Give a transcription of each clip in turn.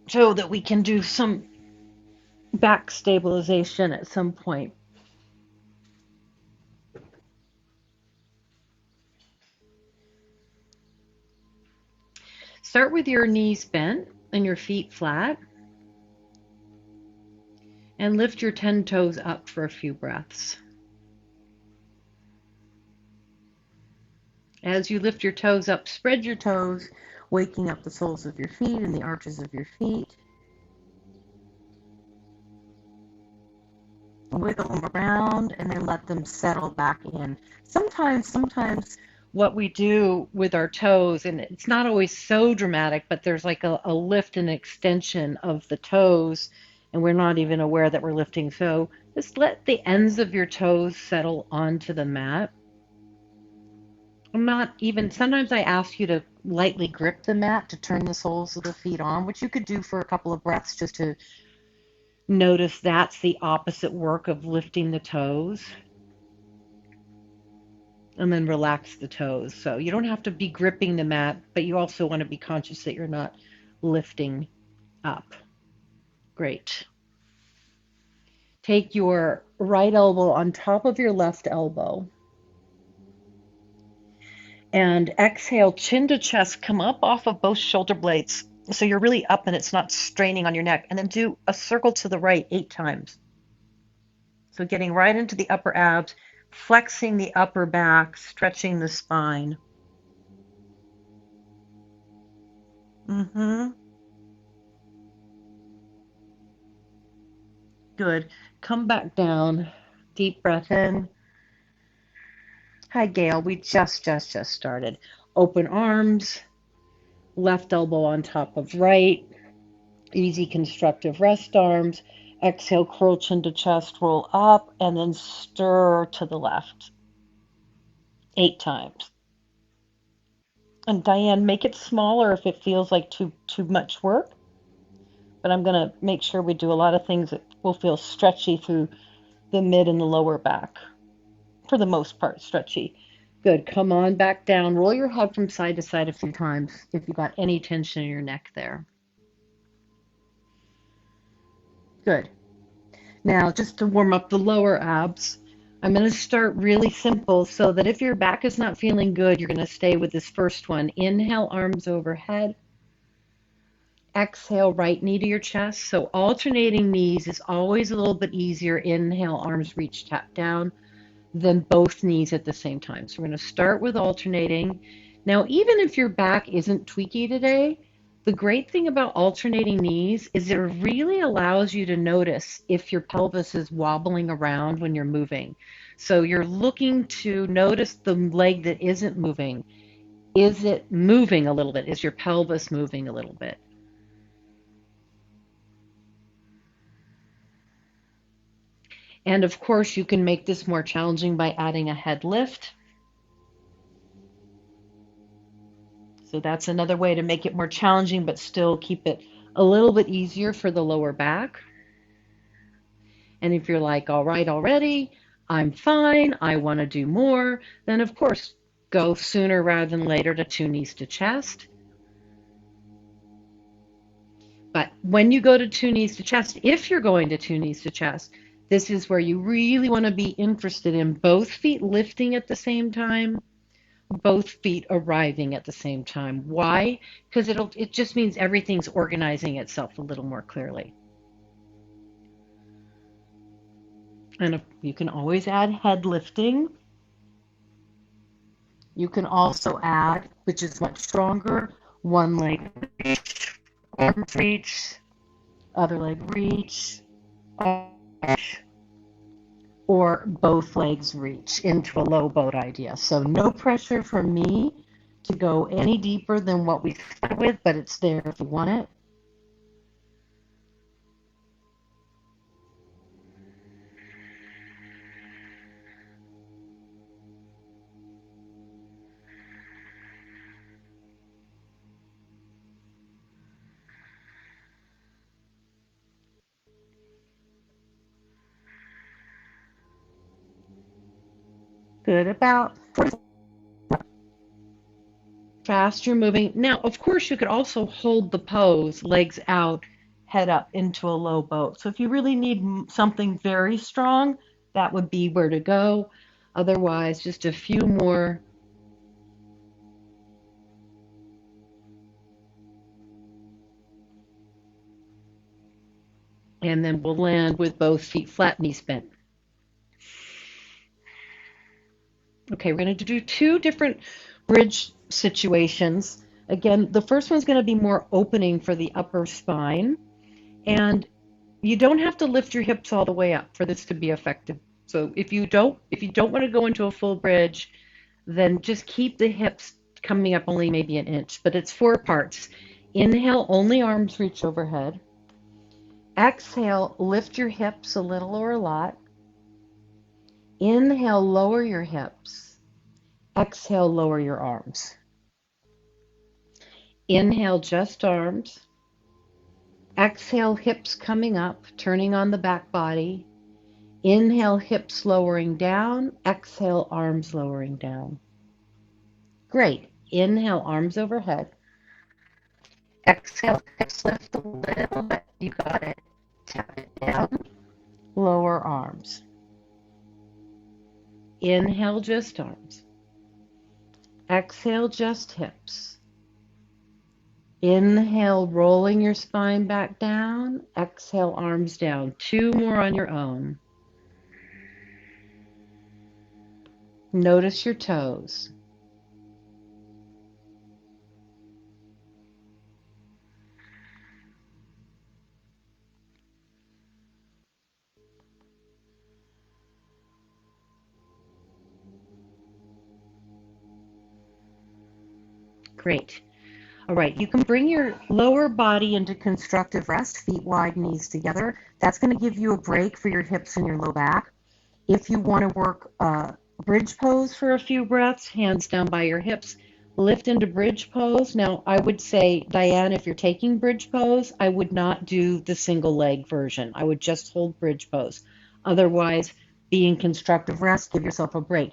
so that we can do some back stabilization at some point. Start with your knees bent and your feet flat, and lift your 10 toes up for a few breaths. As you lift your toes up, spread your toes, waking up the soles of your feet and the arches of your feet. Wiggle them around and then let them settle back in. Sometimes what we do with our toes, and it's not always so dramatic, but there's like a lift and extension of the toes, and we're not even aware that we're lifting. So just let the ends of your toes settle onto the mat. I'm not even, sometimes I ask you to lightly grip the mat to turn the soles of the feet on, which you could do for a couple of breaths just to notice that's the opposite work of lifting the toes. And then relax the toes. So you don't have to be gripping the mat, but you also want to be conscious that you're not lifting up. Great. Take your right elbow on top of your left elbow and exhale, chin to chest, come up off of both shoulder blades. So you're really up and it's not straining on your neck. And then do a circle to the right 8 times. So getting right into the upper abs, flexing the upper back, stretching the spine. Mm-hmm. Good. Come back down. Deep breath in. Hi, Gail. We just started. Open arms, left elbow on top of right. Easy constructive rest arms. Exhale, curl chin to chest, roll up, and then stir to the left 8 times. And Diane, make it smaller if it feels like too much work. But I'm going to make sure we do a lot of things that will feel stretchy through the mid and the lower back. For the most part, stretchy. Good. Come on back down. Roll your head from side to side a few times if you got any tension in your neck there. Good. Now, just to warm up the lower abs, I'm going to start really simple so that if your back is not feeling good, you're going to stay with this first one. Inhale, arms overhead. Exhale, right knee to your chest. So alternating knees is always a little bit easier. Inhale, arms reach, tap down, than both knees at the same time. So we're going to start with alternating. Now, even if your back isn't tweaky today, the great thing about alternating knees is it really allows you to notice if your pelvis is wobbling around when you're moving. So you're looking to notice the leg that isn't moving. Is it moving a little bit? Is your pelvis moving a little bit? And of course, you can make this more challenging by adding a head lift. So that's another way to make it more challenging, but still keep it a little bit easier for the lower back. And if you're like, all right, already, I'm fine, I want to do more, then of course, go sooner rather than later to 2 knees to chest. But when you go to 2 knees to chest, if you're going to 2 knees to chest, this is where you really want to be interested in both feet lifting at the same time, both feet arriving at the same time. Why? Because it just means everything's organizing itself a little more clearly. And if, you can always add head lifting. You can also add, which is much stronger, one leg reach, arm reach, other leg reach, or both legs reach into a low boat idea. So no pressure from me to go any deeper than what we started with, but it's there if you want it. Good. About 40. fast you're moving. Now, of course, you could also hold the pose, legs out, head up into a low boat. So if you really need something very strong, that would be where to go. Otherwise, just a few more. And then we'll land with both feet flat, knees bent. Okay, we're going to do two different bridge situations. Again, the first one's going to be more opening for the upper spine. And you don't have to lift your hips all the way up for this to be effective. So if you don't want to go into a full bridge, then just keep the hips coming up only maybe an inch. But it's four parts. Inhale, only arms reach overhead. Exhale, lift your hips a little or a lot. Inhale, lower your hips. Exhale, lower your arms. Inhale, just arms. Exhale, hips coming up, turning on the back body. Inhale, hips lowering down. Exhale, arms lowering down. Great. Inhale, arms overhead. Exhale, hips lift a little bit. You got it. Tap it down. Lower arms. Inhale, just arms. Exhale, just hips. Inhale, rolling your spine back down. Exhale, arms down. Two more on your own. Notice your toes. Great. All right, you can bring your lower body into constructive rest, feet wide, knees together. That's going to give you a break for your hips and your low back. If you want to work bridge pose for a few breaths, hands down by your hips, lift into bridge pose. Now, I would say, Diane, if you're taking bridge pose, I would not do the single leg version. I would just hold bridge pose. Otherwise, be in constructive rest, give yourself a break.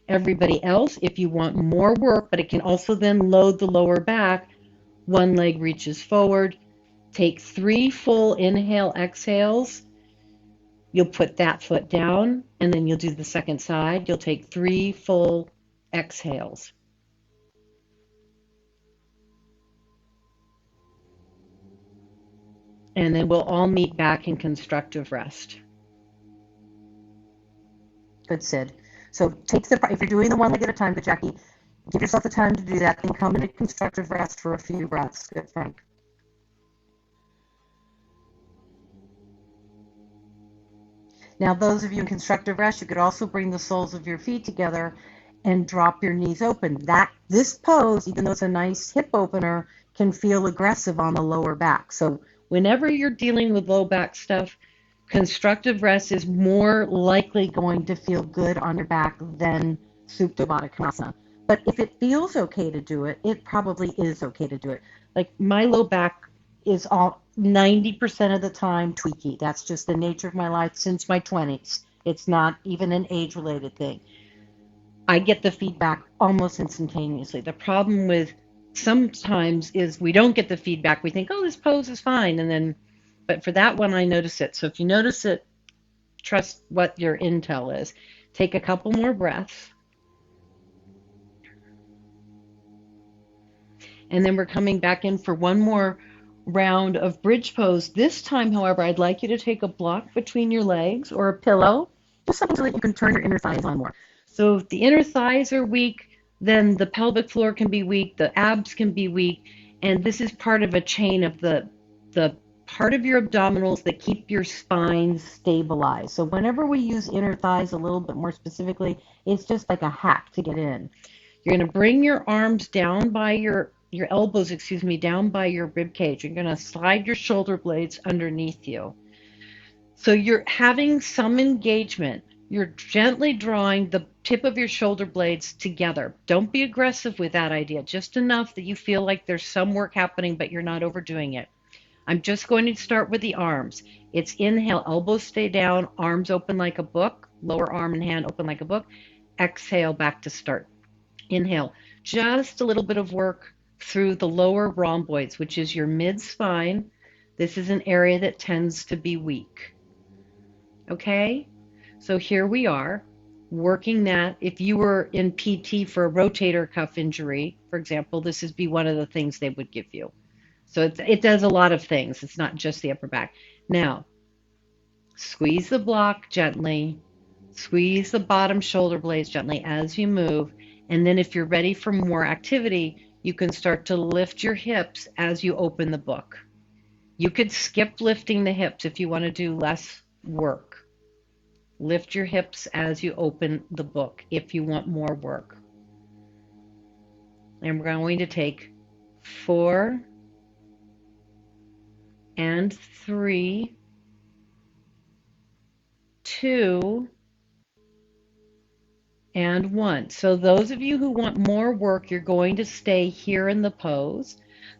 Everybody else, if you want more work, but it can also then load the lower back, one leg reaches forward. Take 3 full inhale exhales. You'll put that foot down, and then you'll do the second side. You'll take 3 full exhales. And then we'll all meet back in constructive rest. Good, Sid. So if you're doing the one leg at a time, good, Jackie, give yourself the time to do that, then come into constructive rest for a few breaths. Good, Frank. Now, those of you in constructive rest, you could also bring the soles of your feet together and drop your knees open. This pose, even though it's a nice hip opener, can feel aggressive on the lower back. So whenever you're dealing with low back stuff, constructive rest is more likely going to feel good on your back than Supta Baddha Konasana. But if it feels okay to do it, it probably is okay to do it. Like my low back is all 90% of the time tweaky. That's just the nature of my life since my 20s. It's not even an age-related thing. I get the feedback almost instantaneously. The problem with sometimes is we don't get the feedback. We think, oh, this pose is fine. But for that one, I notice it. So if you notice it, trust what your intel is. Take a couple more breaths. And then we're coming back in for one more round of bridge pose. This time, however, I'd like you to take a block between your legs or a pillow, just something so that you can turn your inner thighs on more. So if the inner thighs are weak, then the pelvic floor can be weak, the abs can be weak, and this is part of a chain of the part of your abdominals that keep your spine stabilized. So whenever we use inner thighs a little bit more specifically, it's just like a hack to get in. You're going to bring your arms down by your elbows, down by your rib cage. You're going to slide your shoulder blades underneath you. So you're having some engagement. You're gently drawing the tip of your shoulder blades together. Don't be aggressive with that idea, just enough that you feel like there's some work happening, but you're not overdoing it. I'm just going to start with the arms. It's inhale, elbows stay down, arms open like a book, lower arm and hand open like a book. Exhale, back to start. Inhale, just a little bit of work through the lower rhomboids, which is your mid-spine. This is an area that tends to be weak. Okay? So here we are working that. If you were in PT for a rotator cuff injury, for example, this would be one of the things they would give you. So it does a lot of things. It's not just the upper back. Now, squeeze the block gently. Squeeze the bottom shoulder blades gently as you move. And then if you're ready for more activity, you can start to lift your hips as you open the book. You could skip lifting the hips if you want to do less work. Lift your hips as you open the book if you want more work. And we're going to take 4 and 3, 2, and 1. So those of you who want more work, you're going to stay here in the pose.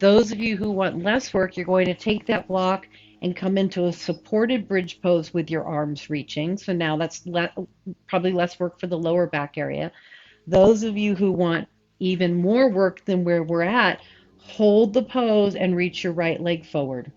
Those of you who want less work, you're going to take that block and come into a supported bridge pose with your arms reaching. So now that's probably less work for the lower back area. Those of you who want even more work than where we're at, hold the pose and reach your right leg forward.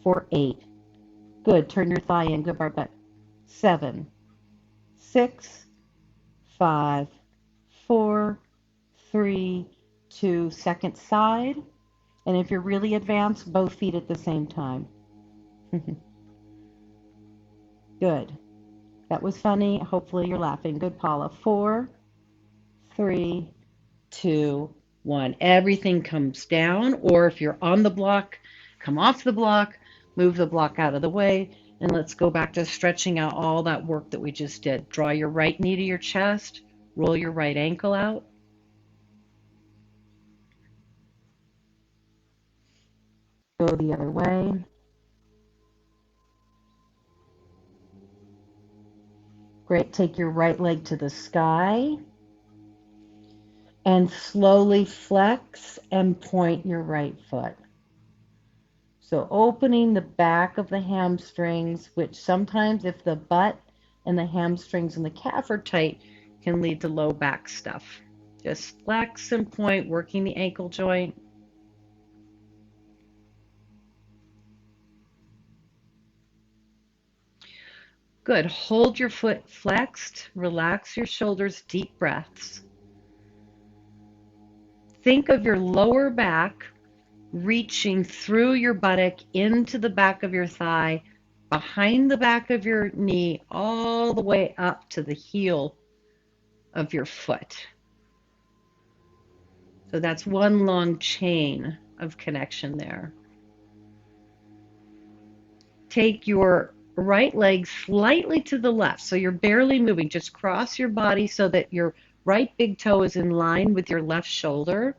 For 8. Good. Turn your thigh in. Good, Barbette. 7, 6, 5, 4, 3, 2. Second side. And if you're really advanced, both feet at the same time. Good. That was funny. Hopefully you're laughing. Good, Paula. 4, 3, 2, 1. Everything comes down, or if you're on the block, come off the block, move the block out of the way, and let's go back to stretching out all that work that we just did. Draw your right knee to your chest, roll your right ankle out. Go the other way. Great. Take your right leg to the sky and slowly flex and point your right foot. So opening the back of the hamstrings, which sometimes if the butt and the hamstrings and the calf are tight, can lead to low back stuff. Just flex and point, working the ankle joint. Good. Hold your foot flexed. Relax your shoulders. Deep breaths. Think of your lower back reaching through your buttock into the back of your thigh, behind the back of your knee, all the way up to the heel of your foot. So that's one long chain of connection there. Take your right leg slightly to the left, so you're barely moving. Just cross your body so that your right big toe is in line with your left shoulder,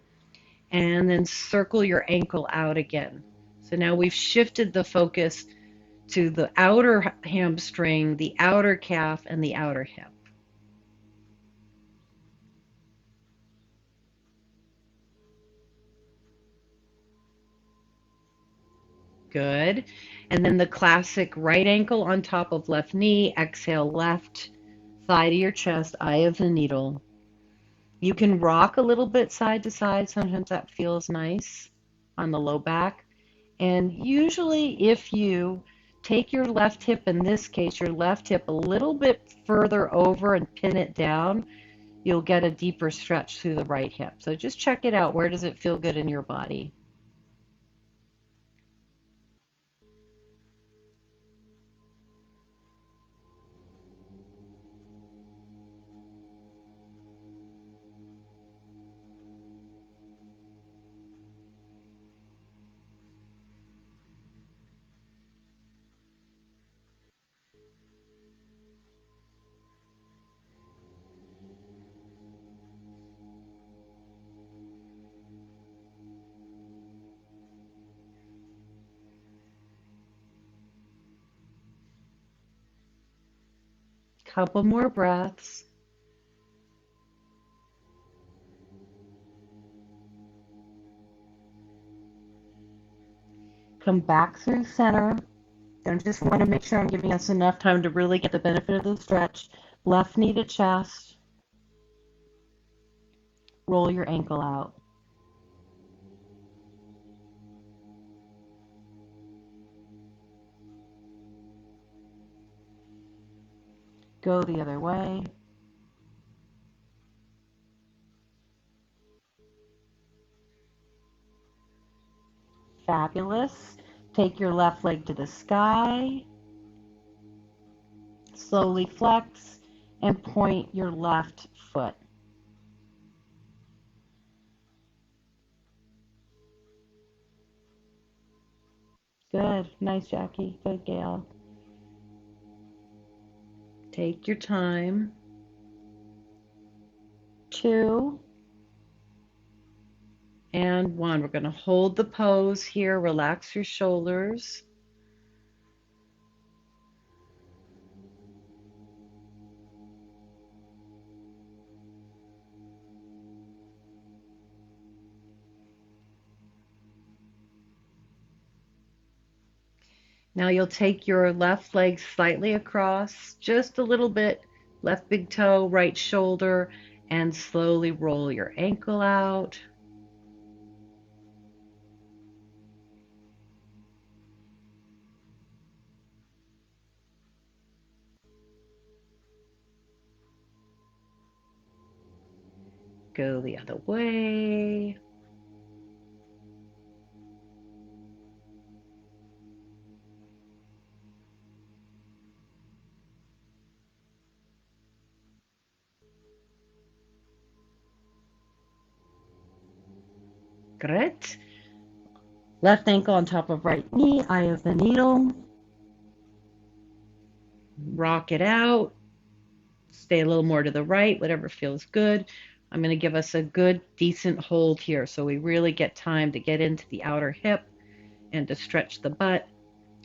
and then circle your ankle out again. So now we've shifted the focus to the outer hamstring, the outer calf, and the outer hip. Good. And then the classic right ankle on top of left knee. Exhale, left thigh to your chest, eye of the needle. You can rock a little bit side to side. Sometimes that feels nice on the low back. And usually if you take your left hip, in this case, your left hip a little bit further over and pin it down, you'll get a deeper stretch through the right hip. So just check it out. Where does it feel good in your body? Couple more breaths. Come back through center. I just want to make sure I'm giving us enough time to really get the benefit of the stretch. Left knee to chest. roll your ankle out. Go the other way. Fabulous. Take your left leg to the sky. Slowly flex and point your left foot. Good. Nice, Jackie. Good, Gail. Take your time. 2 and 1. We're going to hold the pose here. Relax your shoulders. Now you'll take your left leg slightly across, just a little bit, left big toe, right shoulder, and slowly roll your ankle out. Go the other way. Great. Left ankle on top of right knee, eye of the needle. Rock it out. Stay a little more to the right, whatever feels good. I'm going to give us a good, decent hold here so we really get time to get into the outer hip and to stretch the butt,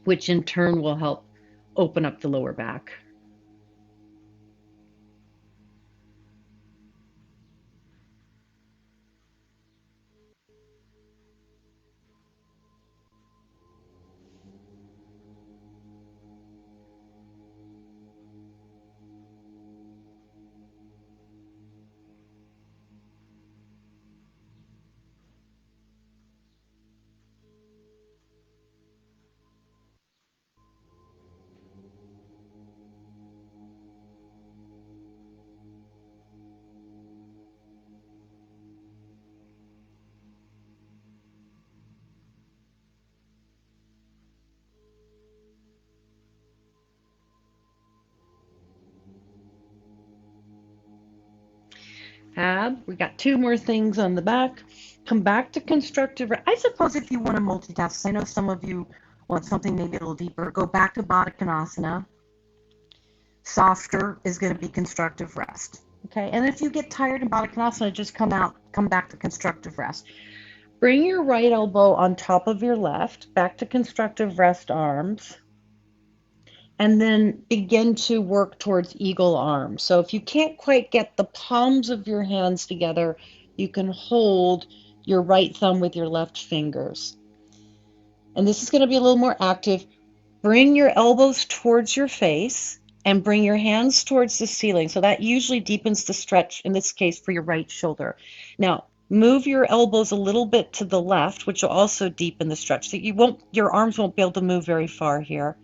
which in turn will help open up the lower back. Fab. We got 2 more things on the back. Come back to constructive. I suppose if you want to multitask, I know some of you want something maybe a little deeper. Go back to Baddha Konasana. Softer is going to be constructive rest. Okay, and if you get tired in Baddha Konasana, just come back to constructive rest. Bring your right elbow on top of your left, back to constructive rest arms, and then begin to work towards eagle arms. So if you can't quite get the palms of your hands together, you can hold your right thumb with your left fingers. And this is going to be a little more active. Bring your elbows towards your face and bring your hands towards the ceiling. So that usually deepens the stretch, in this case, for your right shoulder. Now, move your elbows a little bit to the left, which will also deepen the stretch. So your arms won't be able to move very far here.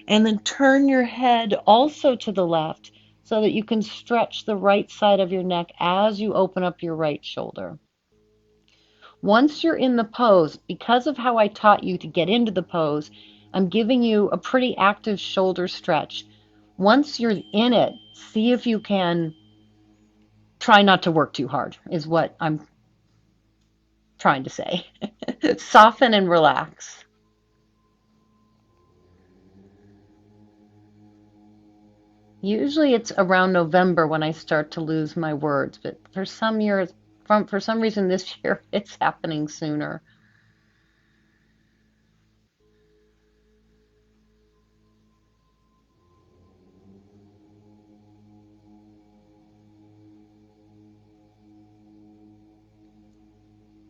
And then turn your head also to the left so that you can stretch the right side of your neck as you open up your right shoulder. Once you're in the pose, because of how I taught you to get into the pose, I'm giving you a pretty active shoulder stretch. Once you're in it, see if you can try not to work too hard, is what I'm trying to say. Soften and relax. Usually it's around November when I start to lose my words, but for some reason this year it's happening sooner.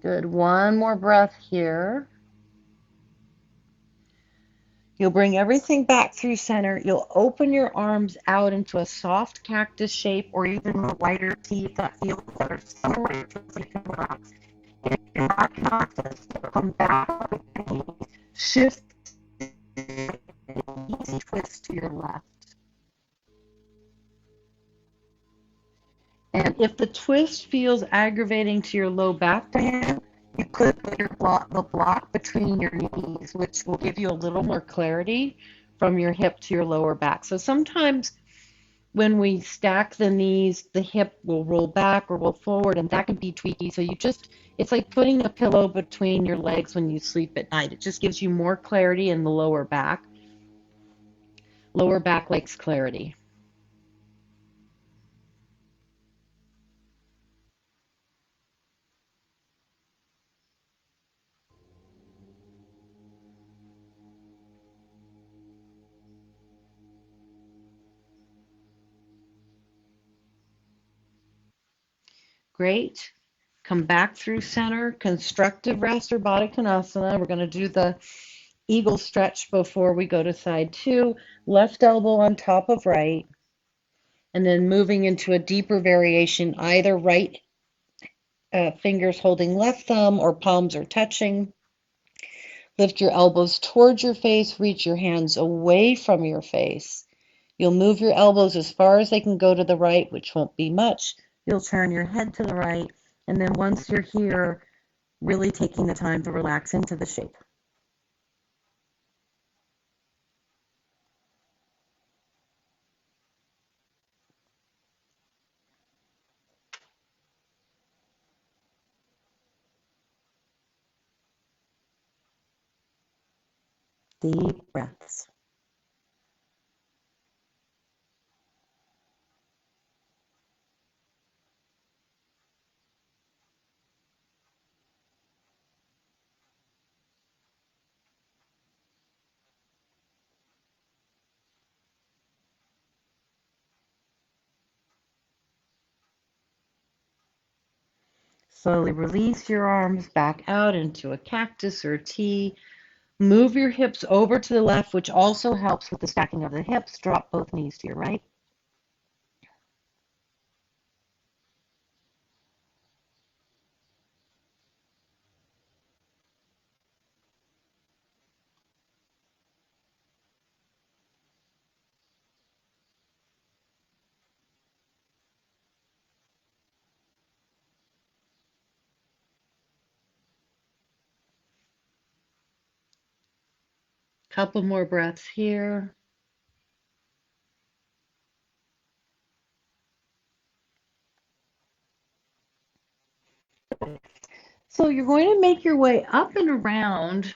Good. One more breath here. You'll bring everything back through center. You'll open your arms out into a soft cactus shape or even a wider T if that feels better. Somewhere where it feels like you can relax. If you're not cactus, come back like a shift, easy twist to your left. And if the twist feels aggravating to your low back, Diane, you could put the block between your knees, which will give you a little more clarity from your hip to your lower back. So sometimes when we stack the knees, the hip will roll back or roll forward, and that can be tweaky. So it's like putting a pillow between your legs when you sleep at night. It just gives you more clarity in the lower back. Lower back likes clarity. Great. Come back through center, constructive rest or Baddha Konasana. We're going to do the eagle stretch before we go to side two. Left elbow on top of right, and then moving into a deeper variation, either right fingers holding left thumb or palms are touching. Lift your elbows towards your face, reach your hands away from your face. You'll move your elbows as far as they can go to the right, which won't be much. You'll turn your head to the right, and then once you're here, really taking the time to relax into the shape. Deep breaths. Slowly release your arms back out into a cactus or a T. Move your hips over to the left, which also helps with the stacking of the hips. Drop both knees to your right. Couple more breaths here. So you're going to make your way up and around